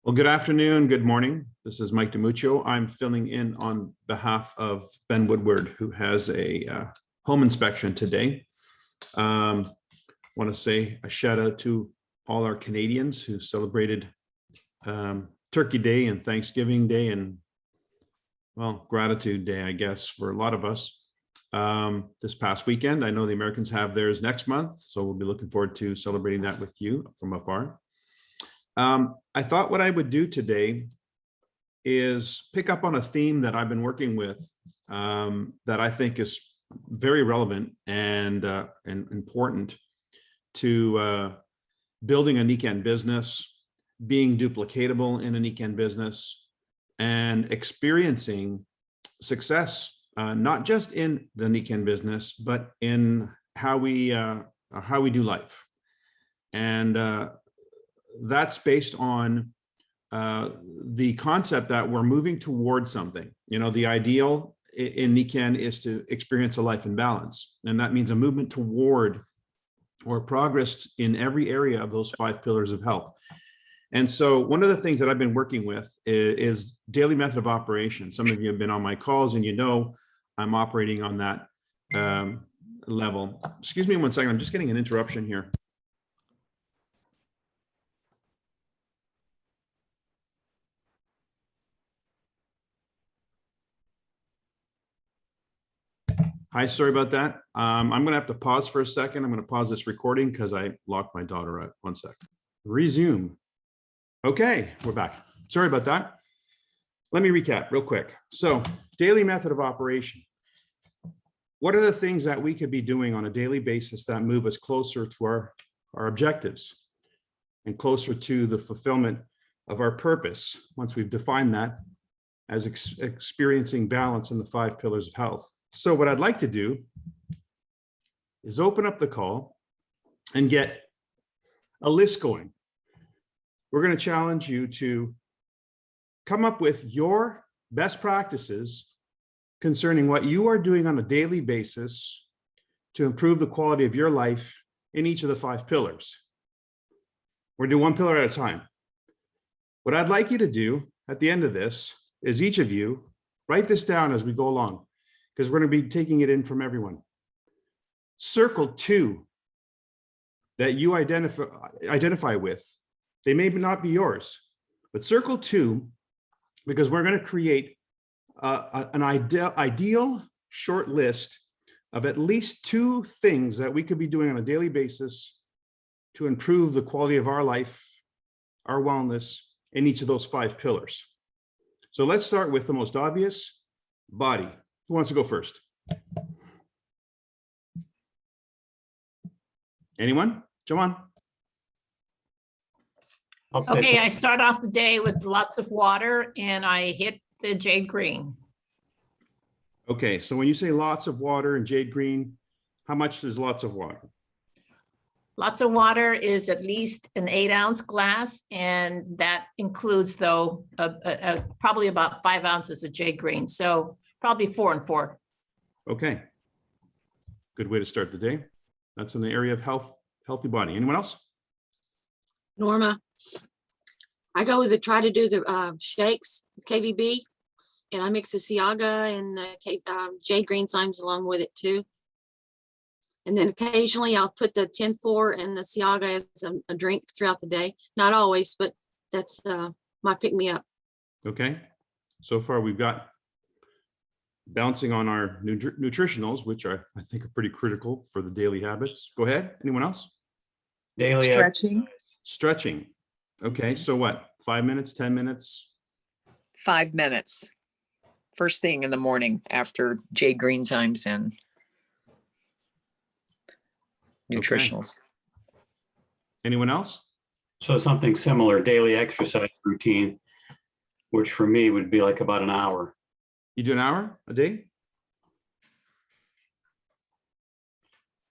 Well, good afternoon, good morning. This is Mike DiMuccio. I'm filling in on behalf of Ben Woodward, who has a home inspection today. Want to say a shout out to all our Canadians who celebrated Turkey Day and Thanksgiving Day and, well, Gratitude Day, I guess, for a lot of us this past weekend. I know the Americans have theirs next month, so we'll be looking forward to celebrating that with you from afar. I thought what I would do today is pick up on a theme that I've been working with that I think is very relevant and important to building a Nikan business, being duplicatable in a Nikan business, and experiencing success, not just in the Nikan business, but in how we do life. And that's based on the concept that we're moving towards something. You know, the ideal in Nikan is to experience a life in balance. And that means a movement toward or progress in every area of those 5 pillars of health. And so one of the things that I've been working with is daily method of operation. Some of you have been on my calls and you know I'm operating on that level. Excuse me one second, I'm just getting an interruption here. Hi, sorry about that. I'm going to have to pause for a second. I'm going to pause this recording because I locked my daughter out. 1 sec. Resume. Okay, we're back. Sorry about that. Let me recap real quick. So, daily method of operation. What are the things that we could be doing on a daily basis that move us closer to our objectives and closer to the fulfillment of our purpose once we've defined that as experiencing balance in the 5 pillars of health? So what I'd like to do is open up the call and get a list going. We're going to challenge you to come up with your best practices concerning what you are doing on a daily basis to improve the quality of your life in each of the 5 pillars. We're going to do 1 pillar at a time. What I'd like you to do at the end of this is each of you write this down as we go along, because we're going to be taking it in from everyone. Circle 2 that you identify with. They may not be yours, but circle 2, because we're going to create an ideal short list of at least 2 things that we could be doing on a daily basis to improve the quality of our life, our wellness in each of those 5 pillars. So let's start with the most obvious, body. Who wants to go first? Anyone? Come on. Okay, I start off the day with lots of water and I hit the jade green. Okay, so when you say lots of water and jade green, how much is lots of water? Lots of water is at least an 8-ounce glass, and that includes, though, probably about 5 ounces of jade green. So probably 4 and 4. Okay. Good way to start the day. That's in the area of healthy body. Anyone else? Norma, I go with try to do the shakes with KVB, and I mix the Siaga and the jade green cymes along with it too. And then occasionally I'll put the 10-4 and the Siaga as a drink throughout the day. Not always, but that's my pick-me-up. Okay. So far we've got bouncing on our nutritionals, which I think are pretty critical for the daily habits. Go ahead. Anyone else? Daily Stretching. Stretching. Okay. So what? 5 minutes, 10 minutes? 5 minutes. First thing in the morning after jade green cymes and nutritionals. Okay. Anyone else? So something similar, daily exercise routine, which for me would be like about an hour. You do an hour a day?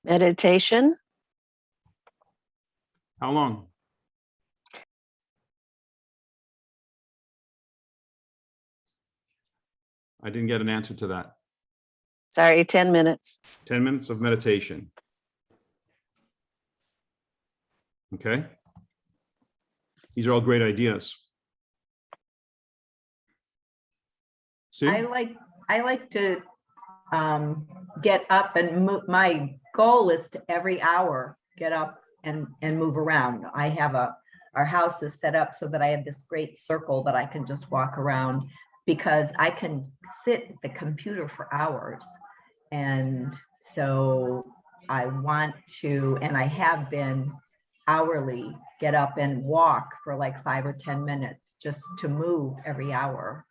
Meditation. How long? I didn't get an answer to that. Sorry, 10 minutes. 10 minutes of meditation. Okay. These are all great ideas. Sue? I like to get up and move. My goal is to every hour get up and move around. Our house is set up so that I have this great circle that I can just walk around, because I can sit at the computer for hours. And so I want to, and I have been hourly, get up and walk for like 5 or 10 minutes just to move every hour.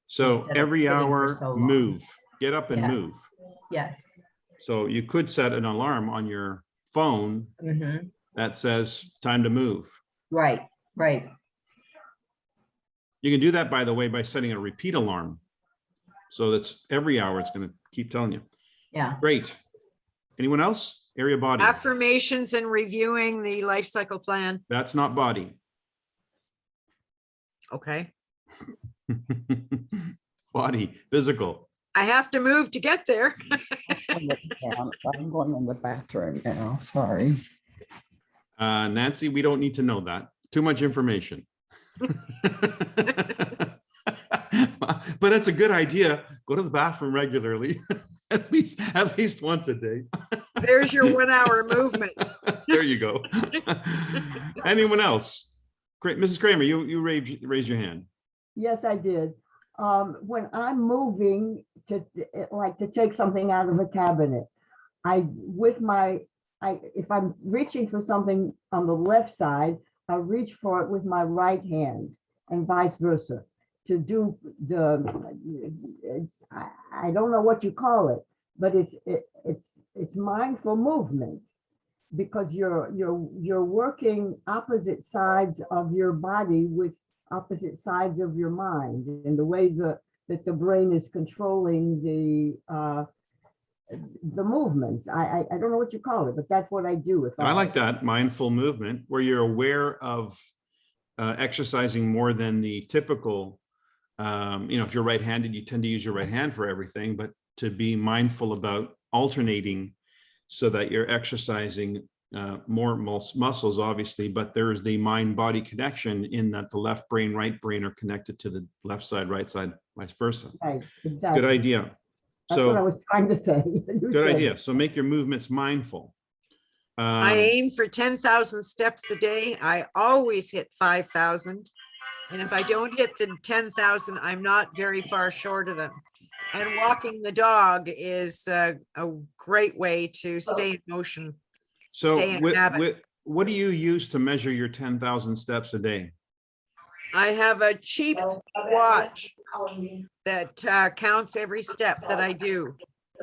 So Instead of every sitting for hour, so long. move, get up and Yes. move. Yes. So you could set an alarm on your phone Mhm. that says time to move. Right, right. You can do that, by the way, by setting a repeat alarm. So that's every hour it's going to keep telling you. Yeah. Great. Anyone else? Area body. Affirmations and reviewing the life cycle plan. That's not body. Okay. Body, physical. I have to move to get there. I'm going in the bathroom now, sorry. Nancy, we don't need to know that. Too much information. But it's a good idea. Go to the bathroom regularly, at least once a day. There's your 1 hour movement. There you go. Anyone else? Great, Mrs. Kramer, you raise your hand. Yes, I did. When I'm moving to take something out of a cabinet, if I'm reaching for something on the left side, I reach for it with my right hand and vice versa. To do I don't know what you call it, but it's mindful movement, because you're working opposite sides of your body with opposite sides of your mind, and the way that the brain is controlling the movements. I don't know what you call it, but that's what I do. I like that mindful movement, where you're aware of exercising more than the typical. If you're right-handed, you tend to use your right hand for everything, but to be mindful about alternating so that you're exercising more muscles, obviously, but there is the mind-body connection in that the left brain, right brain are connected to the left side, right side, vice versa. Right, exactly. Good idea. That's what I So was trying to say. You good said idea. it. So make your movements mindful. I aim for 10,000 steps a day. I always hit 5,000. And if I don't hit the 10,000, I'm not very far short of them. And walking the dog is a great way to stay in motion. So Stay in habit. what do you use to measure your 10,000 steps a day? I have a cheap watch that counts every step that I do.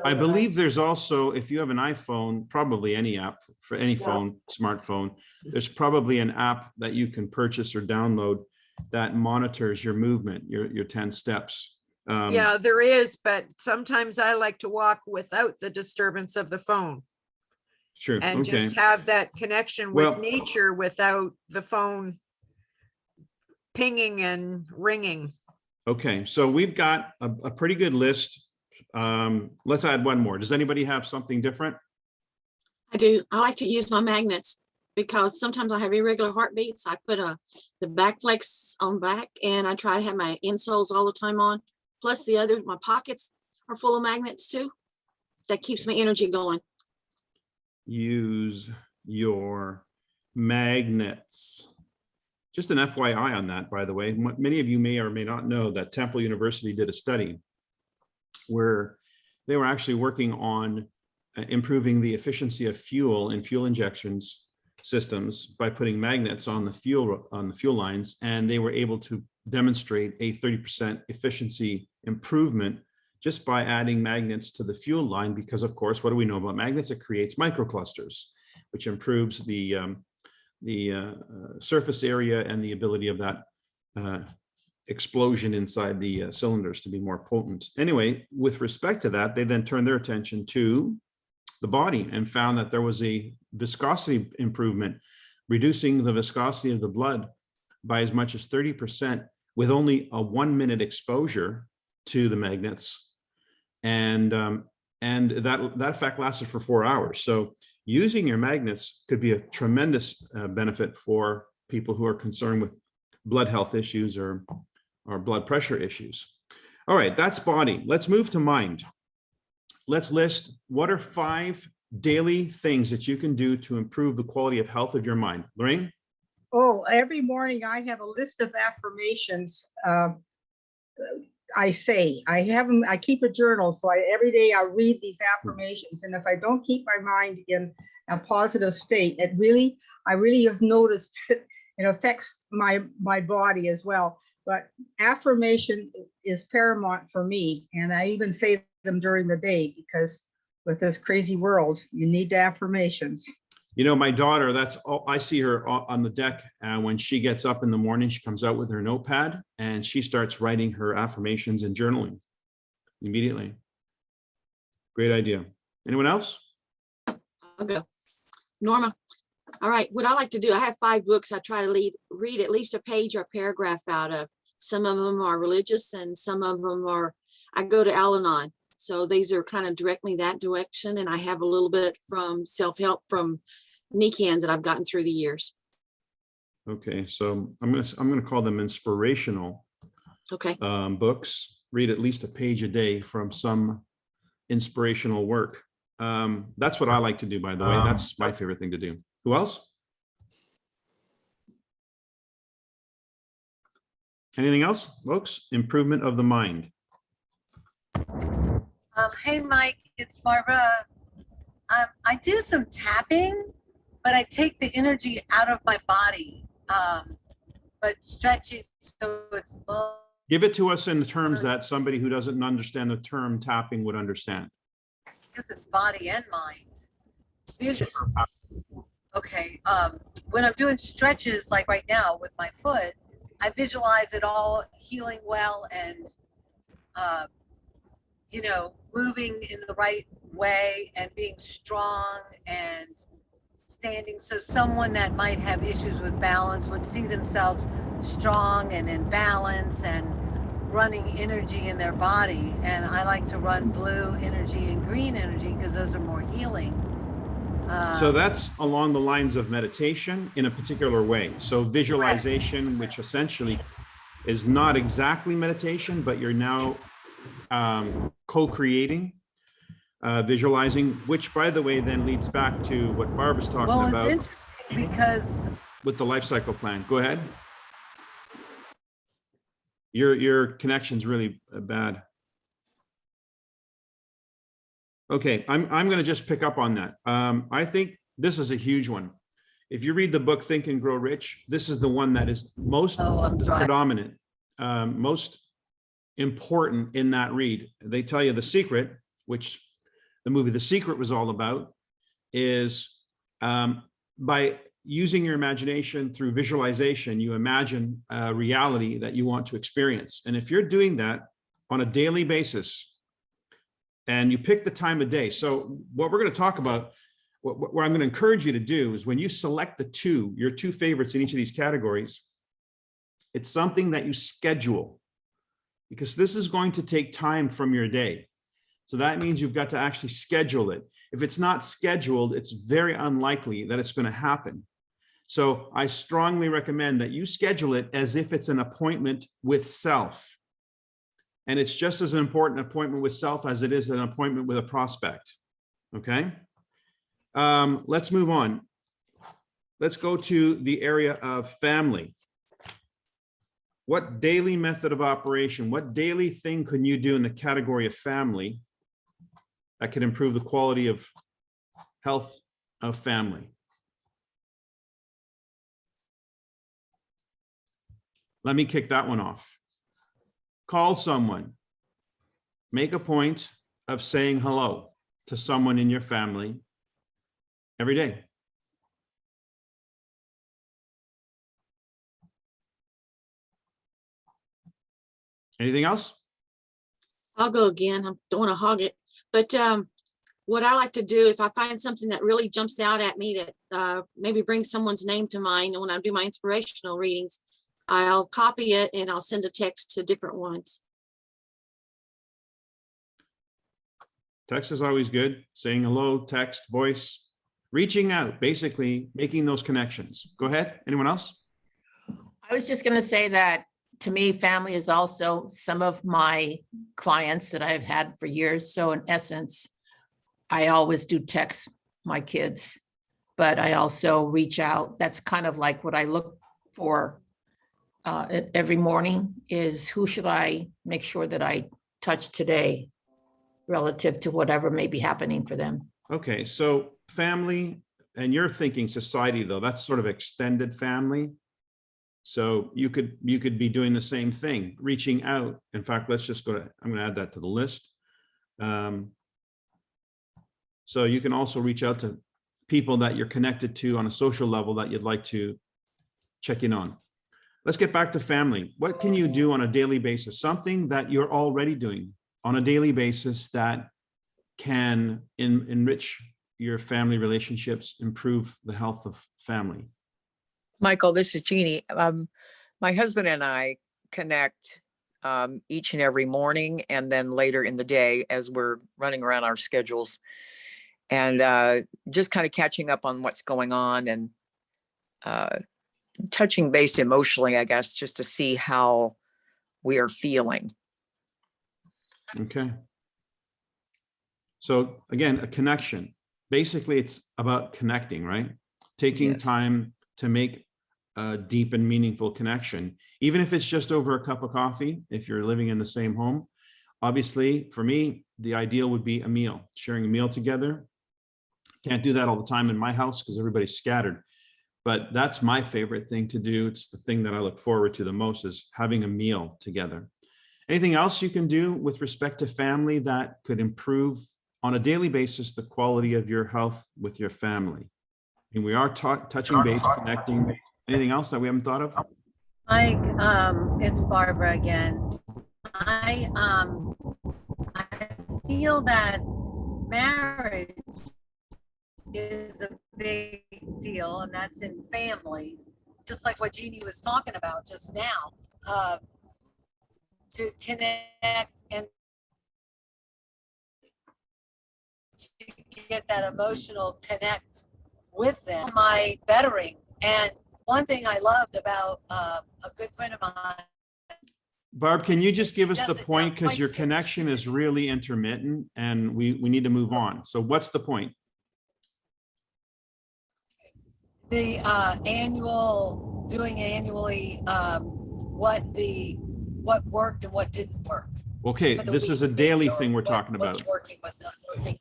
I believe there's also, if you have an iPhone, probably any app for any phone, smartphone, there's probably an app that you can purchase or download that monitors your movement, your 10 steps. Yeah, there is, but sometimes I like to walk without the disturbance of the phone Sure. and Okay. just have that connection with Well- nature without the phone pinging and ringing. Okay. So we've got a pretty good list. Let's add one more. Does anybody have something different? I do. I like to use my magnets because sometimes I have irregular heartbeats. I put the back flex on back, and I try to have my insoles all the time on. Plus my pockets are full of magnets too. That keeps my energy going. Use your magnets. Just an FYI on that, by the way. Many of you may or may not know that Temple University did a study where they were actually working on improving the efficiency of fuel and fuel injections systems by putting magnets on the fuel lines, and they were able to demonstrate a 30% efficiency improvement just by adding magnets to the fuel line, because of course, what do we know about magnets? It creates microclusters, which improves the surface area and the ability of that explosion inside the cylinders to be more potent. Anyway, with respect to that, they then turned their attention to the body and found that there was a viscosity improvement, reducing the viscosity of the blood by as much as 30% with only a 1 minute exposure to the magnets. And that effect lasted for 4 hours. So using your magnets could be a tremendous benefit for people who are concerned with blood health issues or blood pressure issues. All right, that's body. Let's move to mind. Let's list what are 5 daily things that you can do to improve the quality of health of your mind. Lorraine? Oh, every morning I have a list of affirmations. I say, I have them, I keep a journal. So every day I read these affirmations. And if I don't keep my mind in a positive state, I really have noticed it affects my body as well. But affirmation is paramount for me. And I even say them during the day because with this crazy world, you need the affirmations. You know, my daughter, that's all I see her on the deck. When she gets up in the morning, she comes out with her notepad and she starts writing her affirmations and journaling immediately. Great idea. Anyone else? I'll go. Norma. All right. What I like to do, I have 5 books I try to read at least a page or a paragraph out of. Some of them are religious and some of them are, I go to Al-Anon. So these are kind of direct me that direction. And I have a little bit from self-help from Nicans that I've gotten through the years. Okay, so I'm gonna call them inspirational Okay. books. Read at least a page a day from some inspirational work. That's what I like to do, by the way. That's my favorite thing to do. Who else? Anything else, folks? Improvement of the mind. Hey, Mike, it's Barbara. I do some tapping, but I take the energy out of my body, but stretching so it's both. Give it to us in the terms that somebody who doesn't understand the term tapping would understand. Because it's body and mind. Okay, when I'm doing stretches like right now with my foot, I visualize it all healing well and moving in the right way and being strong and standing. So someone that might have issues with balance would see themselves strong and in balance and running energy in their body. And I like to run blue energy and green energy because those are more healing. So that's along the lines of meditation in a particular way. So visualization, which essentially is not exactly meditation, but you're now co-creating, visualizing, which by the way, then leads back to what Barbara's talking about. It's interesting because with the life cycle plan. Go ahead. Your connection's really bad. Okay, I'm going to just pick up on that. I think this is a huge one. If you read the book Think and Grow Rich, this is the one that is most predominant, most important in that read. They tell you the secret, which the movie The Secret was all about, is by using your imagination through visualization, you imagine a reality that you want to experience. And if you're doing that on a daily basis, and you pick the time of day. So what we're going to talk about, what I'm going to encourage you to do is when you select your two favorites in each of these categories, it's something that you schedule, because this is going to take time from your day. So that means you've got to actually schedule it. If it's not scheduled, it's very unlikely that it's going to happen. So I strongly recommend that you schedule it as if it's an appointment with self. And it's just as an important appointment with self as it is an appointment with a prospect. Okay. Let's move on. Let's go to the area of family. What daily method of operation, what daily thing can you do in the category of family that can improve the quality of health of family? Let me kick that one off. Call someone. Make a point of saying hello to someone in your family every day. Anything else? I'll go again. I don't want to hog it, but what I like to do, if I find something that really jumps out at me that maybe brings someone's name to mind, and when I do my inspirational readings, I'll copy it and I'll send a text to different ones. Text is always good. Saying hello, text, voice, reaching out, basically making those connections. Go ahead. Anyone else? I was just going to say that to me, family is also some of my clients that I've had for years. So in essence, I always do text my kids, but I also reach out. That's kind of like what I look for every morning is who should I make sure that I touch today relative to whatever may be happening for them. Okay, so family, and you're thinking society though, that's sort of extended family. So you could be doing the same thing, reaching out. In fact, let's just go to, I'm going to add that to the list. So you can also reach out to people that you're connected to on a social level that you'd like to check in on. Let's get back to family. What can you do on a daily basis? Something that you're already doing on a daily basis that can enrich your family relationships, improve the health of family. Michael, this is Jeannie. My husband and I connect each and every morning and then later in the day as we're running around our schedules and just kind of catching up on what's going on and touching base emotionally, I guess, just to see how we are feeling. Okay. So again, a connection. Basically, it's about connecting, right? Taking Yes. time to make a deep and meaningful connection, even if it's just over a cup of coffee, if you're living in the same home. Obviously, for me, the ideal would be a meal, sharing a meal together. Can't do that all the time in my house because everybody's scattered. But that's my favorite thing to do. It's the thing that I look forward to the most is having a meal together. Anything else you can do with respect to family that could improve on a daily basis the quality of your health with your family? And we are touching base, connecting. Anything else that we haven't thought of? Mike, it's Barbara again. I feel that marriage is a big deal, and that's in family, just like what Jeannie was talking about just now, to connect and to get that emotional connect with them. My bettering. And one thing I loved about a good friend of mine. Barb, can you just give us the does it point? now Because twice your a year. connection is really intermittent and we need to move on. So what's the point? The annual, doing annually, what worked and what didn't work. Okay, for the this is a week, daily or thing we're what- talking what's about. working with them. Okay,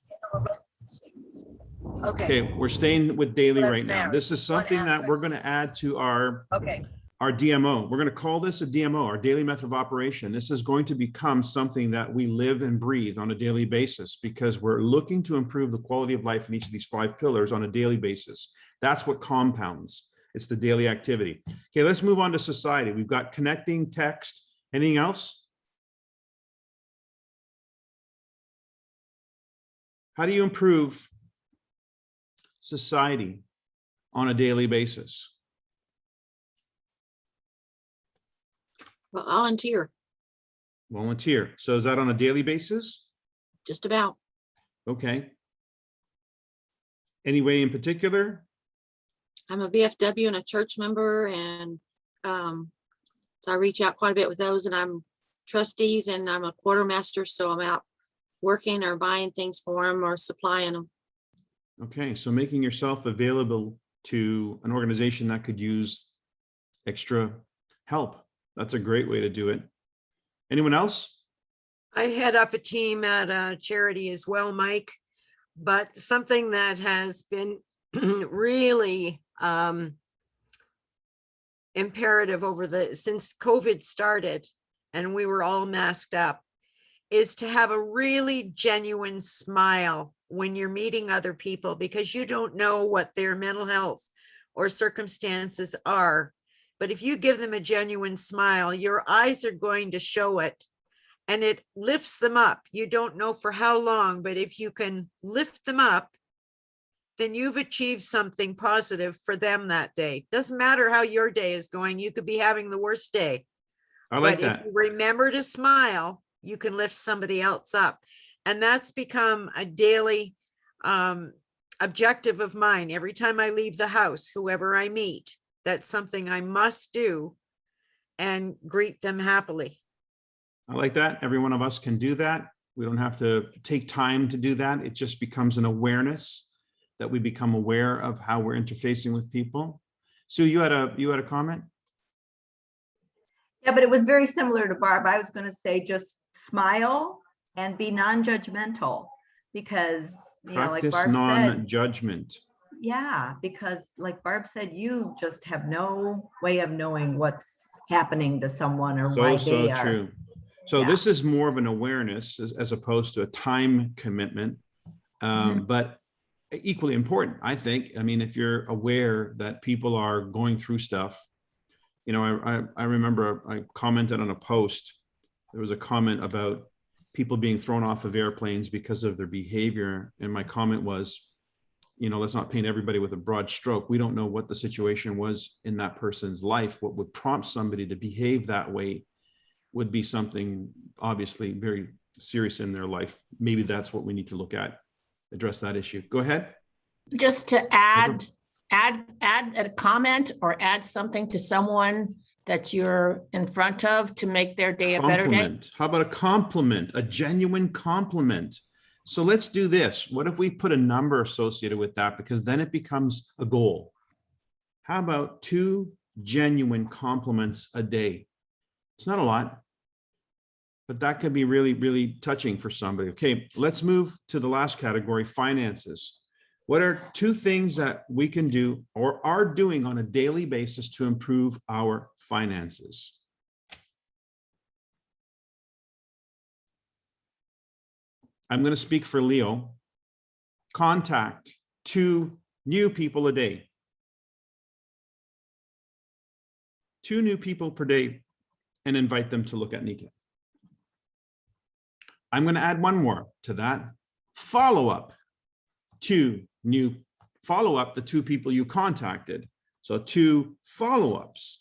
Okay, we're staying with daily Well, that's right now. marriage, This is one something that aspect. we're going to add to our okay. DMO. We're going to call this a DMO, our daily method of operation. This is going to become something that we live and breathe on a daily basis because we're looking to improve the quality of life in each of these 5 pillars on a daily basis. That's what compounds. It's the daily activity. Okay, let's move on to society. We've got connecting, text. Anything else? How do you improve society on a daily basis? Well, volunteer, Volunteer. So is that on a daily basis? just about. Okay. Any way in particular? I'm a VFW and a church member, and so I reach out quite a bit with those, and I'm trustees and I'm a quartermaster, so I'm out working or buying things for them or supplying them. Okay, so making yourself available to an organization that could use extra help. That's a great way to do it. Anyone else? I head up a team at a charity as well, Mike, but something that has been really imperative since COVID started and we were all masked up is to have a really genuine smile when you're meeting other people, because you don't know what their mental health or circumstances are. But if you give them a genuine smile, your eyes are going to show it and it lifts them up. You don't know for how long, but if you can lift them up, then you've achieved something positive for them that day. Doesn't matter how your day is going. You could be having the worst day. I like But that. if you remember to smile, you can lift somebody else up. And that's become a daily objective of mine. Every time I leave the house, whoever I meet, that's something I must do. and greet them happily. I like that. Every one of us can do that. We don't have to take time to do that. It just becomes an awareness that we become aware of how we're interfacing with people. Sue, you had a comment? Yeah, but it was very similar to Barb. I was going to say just smile and be non-judgmental because, you know, like Practice Barb said, non-judgment. yeah, because like Barb said, you just have no way of knowing what's happening to someone or why So they are. true. So Yeah. this is more of an awareness as opposed to a time commitment, but equally important, I think. I mean, if you're aware that people are going through stuff, you know, I remember I commented on a post. There was a comment about people being thrown off of airplanes because of their behavior. And my comment was, you know, let's not paint everybody with a broad stroke. We don't know what the situation was in that person's life. What would prompt somebody to behave that way would be something obviously very serious in their life. Maybe that's what we need to look at, address that issue. Go ahead. Just to add a comment or add something to someone that you're in front of to make their day a better day. Compliment. How about a compliment, a genuine compliment? So let's do this. What if we put a number associated with that? Because then it becomes a goal. How about 2 genuine compliments a day? It's not a lot, but that could be really, really touching for somebody. Okay, let's move to the last category, finances. What are 2 things that we can do or are doing on a daily basis to improve our finances? I'm going to speak for Leo. Contact 2 new people a day. 2 new people per day and invite them to look at Nika. I'm going to add one more to that. Follow up the 2 people you contacted. So 2 follow-ups.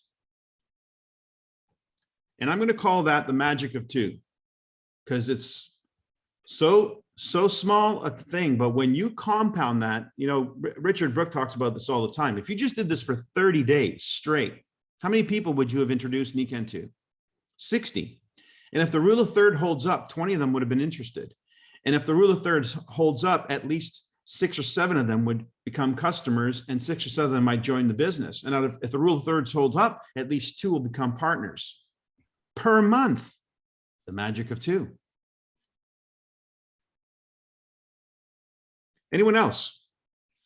And I'm going to call that the magic of 2 because it's so small a thing. But when you compound that, you know, Richard Brooke talks about this all the time. If you just did this for 30 days straight, how many people would you have introduced Nikan to? 60. And if the rule of third holds up, 20 of them would have been interested. And if the rule of thirds holds up, at least 6 or 7 of them would become customers and 6 or 7 of them might join the business. And if the rule of thirds holds up, at least 2 will become partners per month. The magic of 2. Anyone else?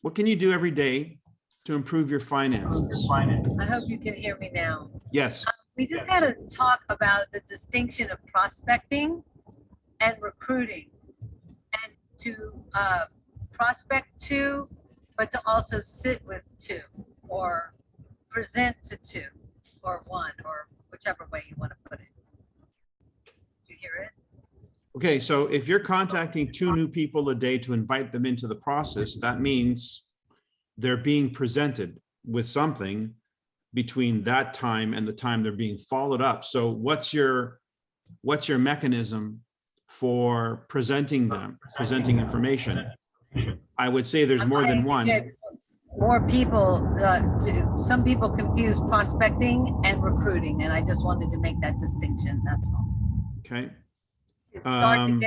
What can you do every day to improve your finances? I hope you can hear me now. Yes. We just had a talk about the distinction of prospecting and recruiting, and to prospect to, but to also sit with 2 or present to 2 or 1 or whichever way you want to put it. Do you hear it? Okay, so if you're contacting 2 new people a day to invite them into the process, that means they're being presented with something between that time and the time they're being followed up. So what's your mechanism for presenting information? I would say there's more than one. More people, some people confuse prospecting and recruiting, and I just wanted to make that distinction, that's all. Okay. Start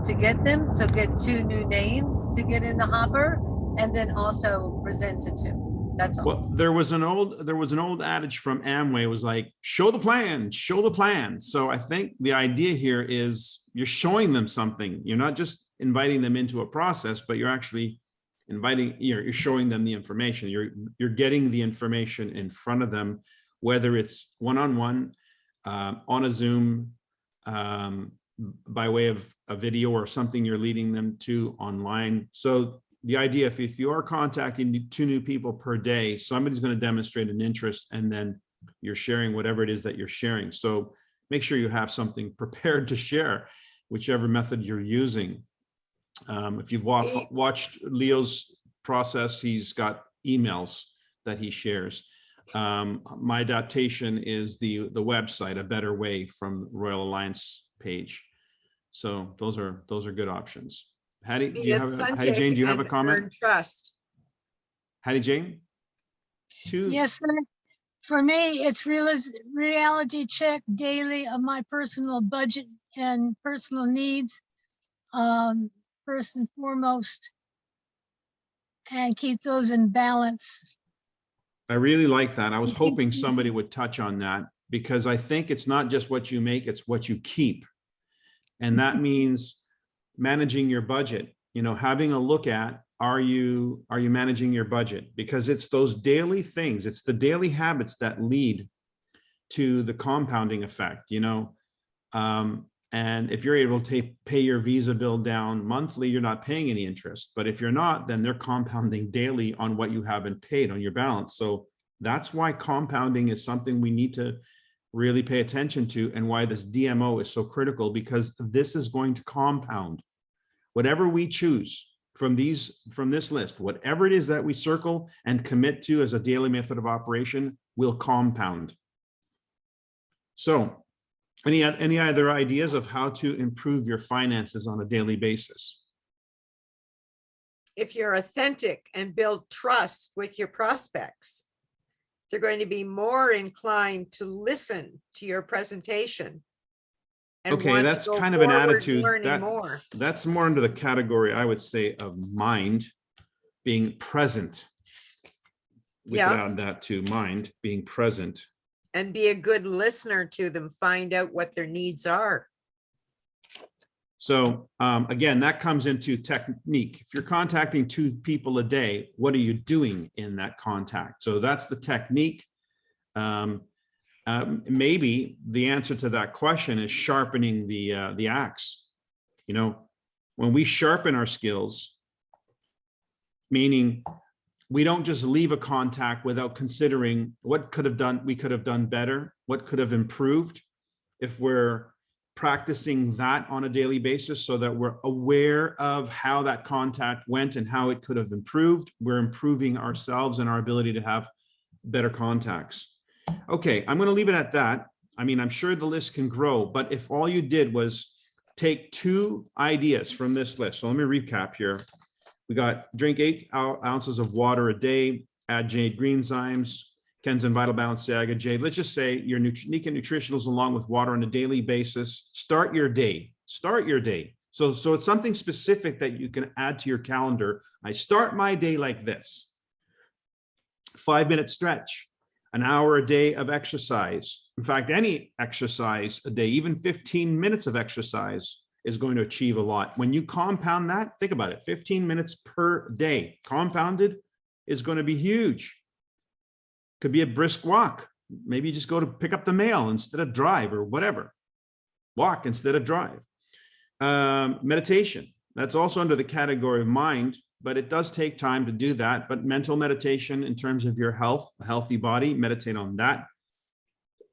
to get them, so get 2 new names to get in the hopper, and then also present to 2. That's all. Well, there was an old adage from Amway. It was like, show the plan, show the plan. So I think the idea here is you're showing them something. You're not just inviting them into a process, but you're actually you're showing them the information. You're getting the information in front of them, whether it's one-on-one, on a Zoom, by way of a video or something you're leading them to online. So the idea, if you are contacting 2 new people per day, somebody's going to demonstrate an interest, and then you're sharing whatever it is that you're sharing. So make sure you have something prepared to share, whichever method you're using. If you've watched Leo's process, he's got emails that he shares. My adaptation is the website, A Better Way, from Royal Alliance page. So those are good options. Hattie, Hattie Jane, do you have a comment? Trust. Hattie Jane? 2. Yes, sir. For me, it's reality check daily of my personal budget and personal needs, first and foremost, and keep those in balance. I really like that. I was hoping somebody would touch on that because I think it's not just what you make, it's what you keep. And that means managing your budget, you know, having a look at, are you managing your budget? Because it's those daily things, it's the daily habits that lead to the compounding effect, you know. And if you're able to pay your Visa bill down monthly, you're not paying any interest. But if you're not, then they're compounding daily on what you haven't paid on your balance. So that's why compounding is something we need to really pay attention to, and why this DMO is so critical, because this is going to compound. Whatever we choose from this list, whatever it is that we circle and commit to as a daily method of operation, will compound. So any other ideas of how to improve your finances on a daily basis? If you're authentic and build trust with your prospects, they're going to be more inclined to listen to your presentation. And Okay, want to that's go kind of an forward attitude learning more. that's more under the category, I would say, of mind, being present. We could add that to mind, being present. And be a good listener to them, find out what their needs are. So again, that comes into technique. If you're contacting 2 people a day, what are you doing in that contact? So that's the technique. Maybe the answer to that question is sharpening the axe. You know, when we sharpen our skills, meaning we don't just leave a contact without considering what we could have done better, what could have improved. If we're practicing that on a daily basis so that we're aware of how that contact went and how it could have improved, we're improving ourselves and our ability to have better contacts. Okay, I'm going to leave it at that. I mean, I'm sure the list can grow, but if all you did was take 2 ideas from this list. So let me recap here. We got drink 8 ounces of water a day, add jade green enzymes, Kenzen Vital Balance Saga Jade. Let's just say your Nika Nutritionals along with water on a daily basis. Start your day. Start your day. So it's something specific that you can add to your calendar. I start my day like this. 5-minute stretch, an hour a day of exercise. In fact, any exercise a day, even 15 minutes of exercise is going to achieve a lot. When you compound that, think about it, 15 minutes per day compounded is going to be huge. Could be a brisk walk. Maybe you just go to pick up the mail instead of drive, or whatever. Walk instead of drive. Meditation, that's also under the category of mind, but it does take time to do that. But mental meditation in terms of your health, a healthy body, meditate on that.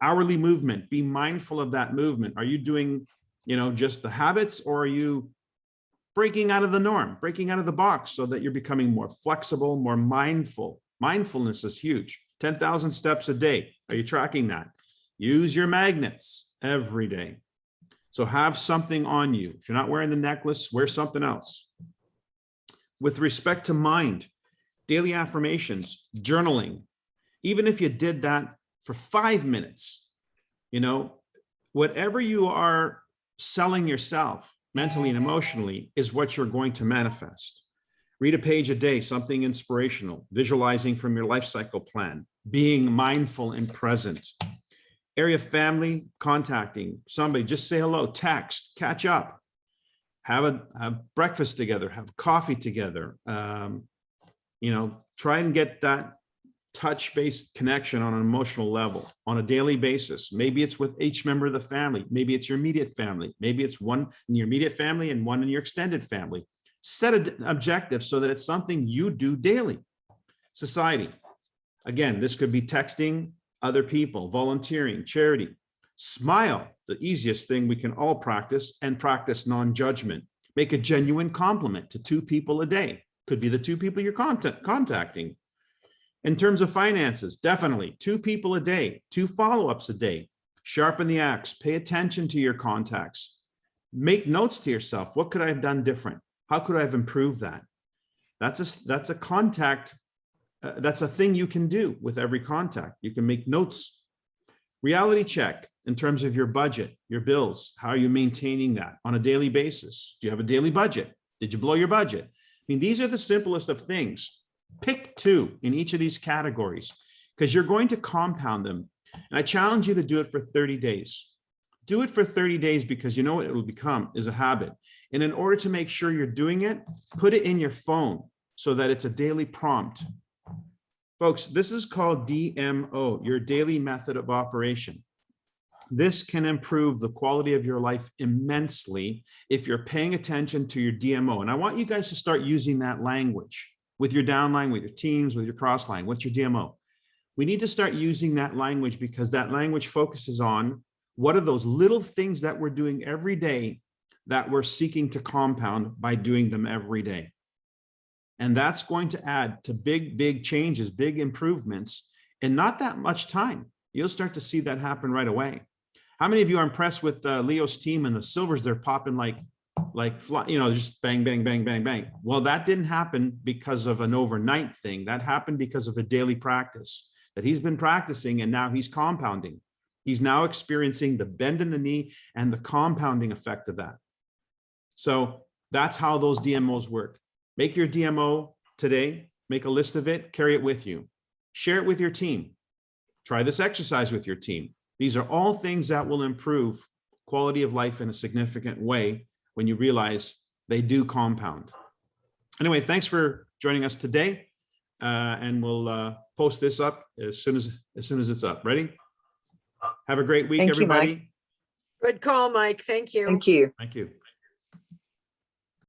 Hourly movement, be mindful of that movement. Are you doing, you know, just the habits, or are you breaking out of the norm, breaking out of the box so that you're becoming more flexible, more mindful? Mindfulness is huge. 10,000 steps a day. Are you tracking that? Use your magnets every day. So have something on you. If you're not wearing the necklace, wear something else. With respect to mind, daily affirmations, journaling, even if you did that for 5 minutes, you know, whatever you are selling yourself mentally and emotionally is what you're going to manifest. Read a page a day, something inspirational, visualizing from your life cycle plan, being mindful and present. Area family, contacting somebody, just say hello, text, catch up, have breakfast together, have coffee together. You know, try and get that touch-based connection on an emotional level on a daily basis. Maybe it's with each member of the family. Maybe it's your immediate family. Maybe it's one in your immediate family and one in your extended family. Set an objective so that it's something you do daily. Society. Again, this could be texting other people, volunteering, charity. Smile, the easiest thing we can all practice, and practice non-judgment. Make a genuine compliment to 2 people a day. Could be the 2 people you're contacting. In terms of finances, definitely 2 people a day, 2 follow-ups a day. Sharpen the axe, pay attention to your contacts. Make notes to yourself. What could I have done different? How could I have improved that? That's a contact that's a thing you can do with every contact. You can make notes. Reality check in terms of your budget, your bills. How are you maintaining that on a daily basis? Do you have a daily budget? Did you blow your budget? I mean, these are the simplest of things. Pick 2 in each of these categories because you're going to compound them. And I challenge you to do it for 30 days. Do it for 30 days because you know what it will become is a habit. And in order to make sure you're doing it, put it in your phone so that it's a daily prompt. Folks, this is called DMO, your daily method of operation. This can improve the quality of your life immensely if you're paying attention to your DMO. And I want you guys to start using that language with your downline, with your teams, with your crossline. What's your DMO? We need to start using that language because that language focuses on what are those little things that we're doing every day that we're seeking to compound by doing them every day. And that's going to add to big changes, big improvements in not that much time. You'll start to see that happen right away. How many of you are impressed with Leo's team and the silvers? They're popping like just bang, bang, bang, bang, bang. Well, that didn't happen because of an overnight thing. That happened because of a daily practice that he's been practicing, and now he's compounding. He's now experiencing the bend in the knee and the compounding effect of that. So that's how those DMOs work. Make your DMO today, make a list of it, carry it with you, share it with your team. Try this exercise with your team. These are all things that will improve quality of life in a significant way when you realize they do compound. Anyway, thanks for joining us today. And we'll post this up as soon as it's up. Ready? Have a great week, Thank you, Mike. everybody. Good call, Mike. Thank you. Thank you. Thank you.